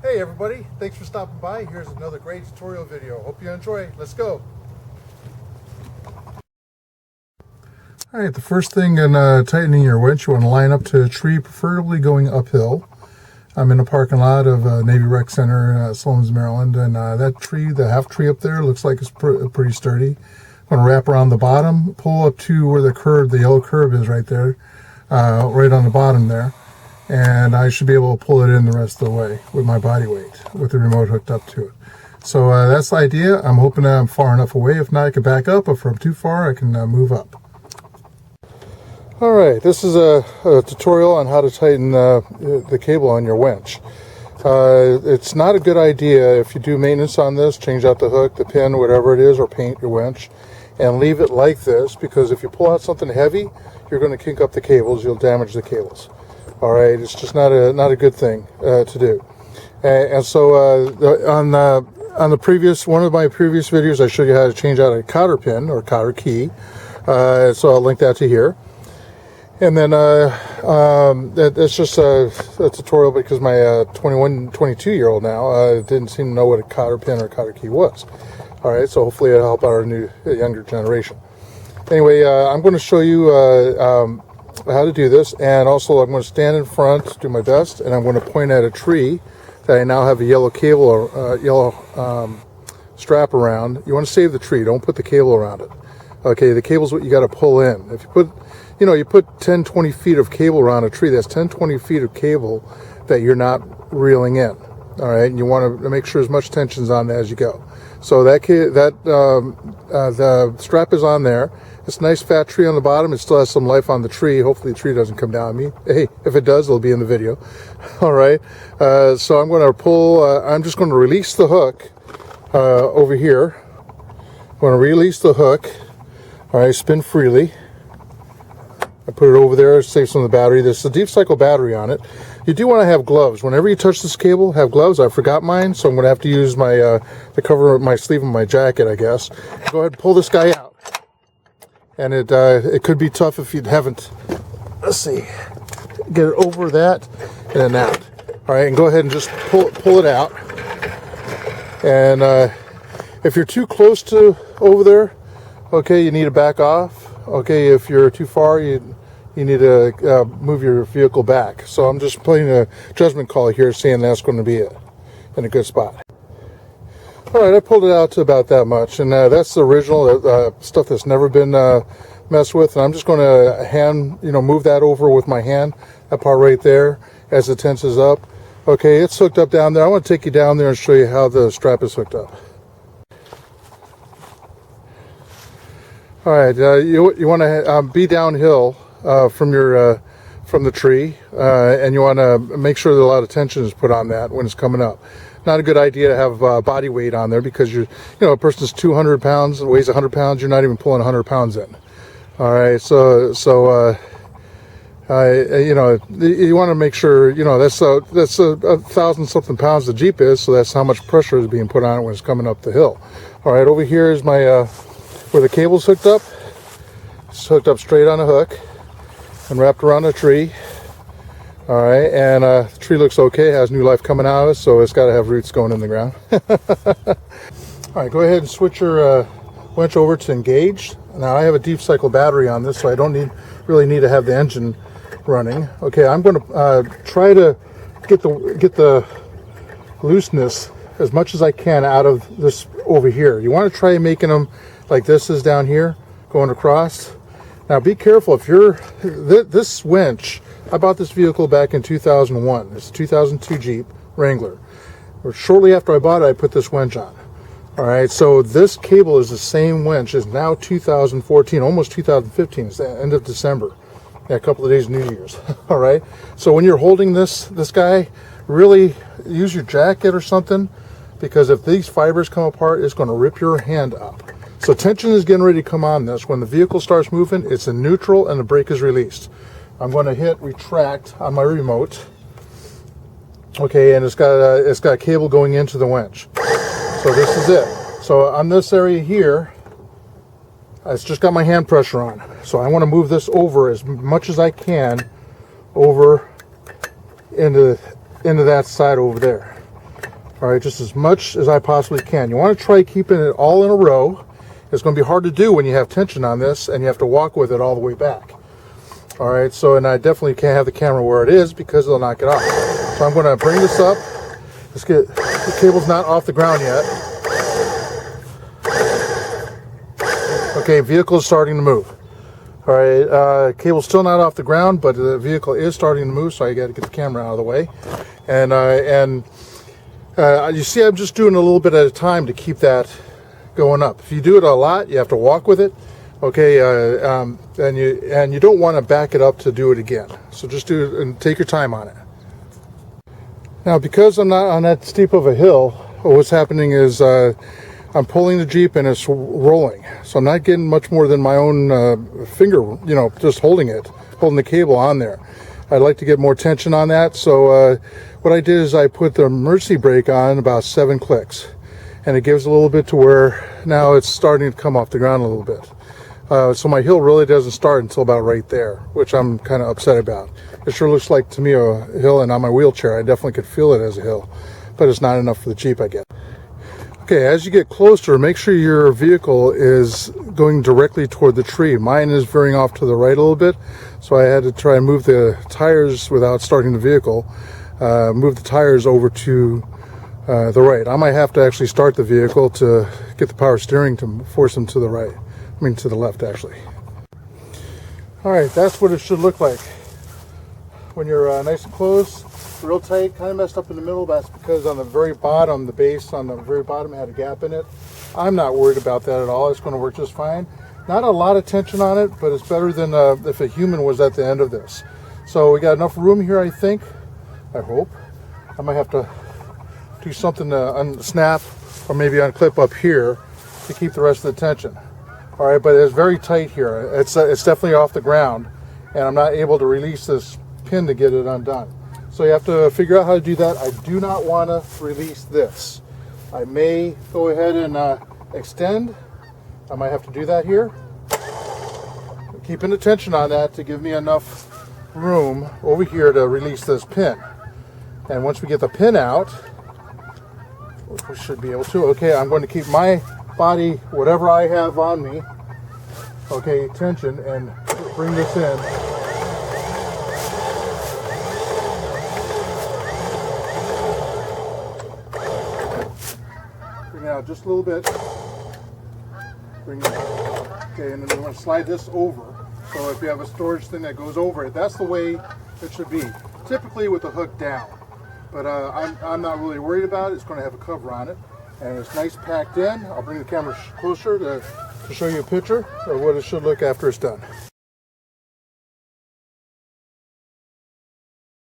Hey everybody, thanks for stopping by. Here's another great tutorial video. Hope you enjoy. Let's go. Alright, the first thing in tightening your winch, you want to line up to a tree, preferably going uphill. I'm in the parking lot of Navy Rec Center, Sloans, Maryland, and that tree, the half tree up there, looks like it's pretty sturdy. I'm going to wrap around the bottom, pull up to where the curb, the yellow curb is right there, right on the bottom there. And I should be able to pull it in the rest of the way with my body weight, with the remote hooked up to it. So that's the idea. I'm hoping that I'm far enough away. If not, I can back up. If I'm too far, I can move up. Alright, this is a tutorial on how to tighten the cable on your winch. It's not a good idea if you do maintenance on this, change out the hook, the pin, whatever it is, or paint your winch, and leave it like this, because if you pull out something heavy, you're going to kink up the cables, you'll damage the cables. All right, it's just not a good thing to do. And so on the previous one of my previous videos, I showed you how to change out a cotter pin or cotter key. So I'll link that to here. And then that's just a tutorial because my 22-year-old now didn't seem to know what a cotter pin or cotter key was. All right, so hopefully it'll help out our younger generation. Anyway, I'm going to show you how to do this, and also I'm going to stand in front, do my best, and I'm going to point at a tree that I now have a yellow cable or yellow strap around. You want to save the tree, don't put the cable around it. Okay, the cable's what you got to pull in. If you put 10-20 feet of cable around a tree, that's 10-20 feet of cable that you're not reeling in. All right, and you want to make sure as much tension's on as you go. So the strap is on there. It's a nice fat tree on the bottom. It still has some life on the tree. Hopefully the tree doesn't come down on me. Hey, if it does, it'll be in the video. All right. So I'm going to pull, I'm just going to release the hook over here. I'm going to release the hook. All right, spin freely. I put it over there, save some of the battery. There's a deep cycle battery on it. You do want to have gloves. Whenever you touch this cable, have gloves. I forgot mine, so I'm going to have to use my the cover of my sleeve of my jacket, I guess. Go ahead and pull this guy out. And it could be tough if you haven't, let's see, get it over that and then out. All right, and go ahead and just pull it out. And if you're too close to over there, okay, you need to back off. Okay, if you're too far, you need to move your vehicle back. So I'm just playing a judgment call here, saying that's going to be it in a good spot. All right, I pulled it out to about that much, and that's the original stuff that's never been messed with. And I'm just going to move that over with my hand, that part right there, as it tenses up. Okay, it's hooked up down there. I want to take you down there and show you how the strap is hooked up. All right, you want to be downhill from the tree, and you want to make sure that a lot of tension is put on that when it's coming up. Not a good idea to have body weight on there, because a person's 200 pounds and weighs 100 pounds. You're not even pulling 100 pounds in. All right, so you want to make sure that's 1,000 something pounds the Jeep is, so that's how much pressure is being put on it when it's coming up the hill. All right, over here is my where the cable's hooked up. It's hooked up straight on a hook and wrapped around a tree. All right, and the tree looks okay, has new life coming out of it, so it's got to have roots going in the ground. All right, go ahead and switch your winch over to engaged. Now I have a deep cycle battery on this, so I don't really need to have the engine running. Okay, I'm going to try to get the looseness as much as I can out of this over here. You want to try making them like this is down here, going across. Now be careful if this winch. I bought this vehicle back in 2001. It's a 2002 Jeep Wrangler. Shortly after I bought it, I put this winch on. All right, so this cable is the same winch as now 2014, almost 2015. It's the end of December. Yeah, a couple of days New Year's. All right, so when you're holding this guy, really use your jacket or something, because if these fibers come apart, it's going to rip your hand up. So tension is getting ready to come on this. When the vehicle starts moving, it's in neutral and the brake is released. I'm going to hit retract on my remote. Okay, and it's got a cable going into the winch. So this is it. So on this area here, it's just got my hand pressure on. So I want to move this over as much as I can over into that side over there. All right, just as much as I possibly can. You want to try keeping it all in a row. It's going to be hard to do when you have tension on this and you have to walk with it all the way back. All right, so, and I definitely can't have the camera where it is because it'll knock it off. So I'm going to bring this up. Let's get, the cable's not off the ground yet. Okay, vehicle is starting to move. All right, cable's still not off the ground, but the vehicle is starting to move, so I got to get the camera out of the way. And you see, I'm just doing a little bit at a time to keep that going up. If you do it a lot, you have to walk with it. Okay, and you don't want to back it up to do it again. So just do it and take your time on it. Now, because I'm not on that steep of a hill, what's happening is I'm pulling the Jeep and it's rolling. So I'm not getting much more than my own finger, you know, just holding the cable on there. I'd like to get more tension on that. So what I did is I put the emergency brake on about 7 clicks. And it gives a little bit to where now it's starting to come off the ground a little bit. So my hill really doesn't start until about right there, which I'm kind of upset about. It sure looks like to me a hill, and on my wheelchair I definitely could feel it as a hill, but it's not enough for the Jeep, I guess. Okay, as you get closer, make sure your vehicle is going directly toward the tree. Mine is veering off to the right a little bit, so I had to try and move the tires without starting the vehicle, move the tires over to the right. I might have to actually start the vehicle to get the power steering to force them to the right. I mean, to the left, actually. All right, that's what it should look like when you're nice and close, real tight, kind of messed up in the middle. That's because on the very bottom, the base on the very bottom had a gap in it. I'm not worried about that at all. It's going to work just fine. Not a lot of tension on it, but it's better than if a human was at the end of this. So we got enough room here, I think. I hope. I might have to do something to unsnap or maybe unclip up here to keep the rest of the tension. All right, but it's very tight here. It's definitely off the ground, and I'm not able to release this pin to get it undone. So you have to figure out how to do that. I do not want to release this. I may go ahead and extend. I might have to do that here. Keeping the tension on that to give me enough room over here to release this pin. And once we get the pin out, we should be able to. Okay, I'm going to keep my body, whatever I have on me, okay, tension, and bring this in. Bring it out just a little bit. Bring it. Okay, and then we want to slide this over. So if you have a storage thing that goes over it, that's the way it should be. Typically with the hook down, but I'm not really worried about it. It's going to have a cover on it. And it's nice packed in. I'll bring the camera closer to show you a picture of what it should look after it's done.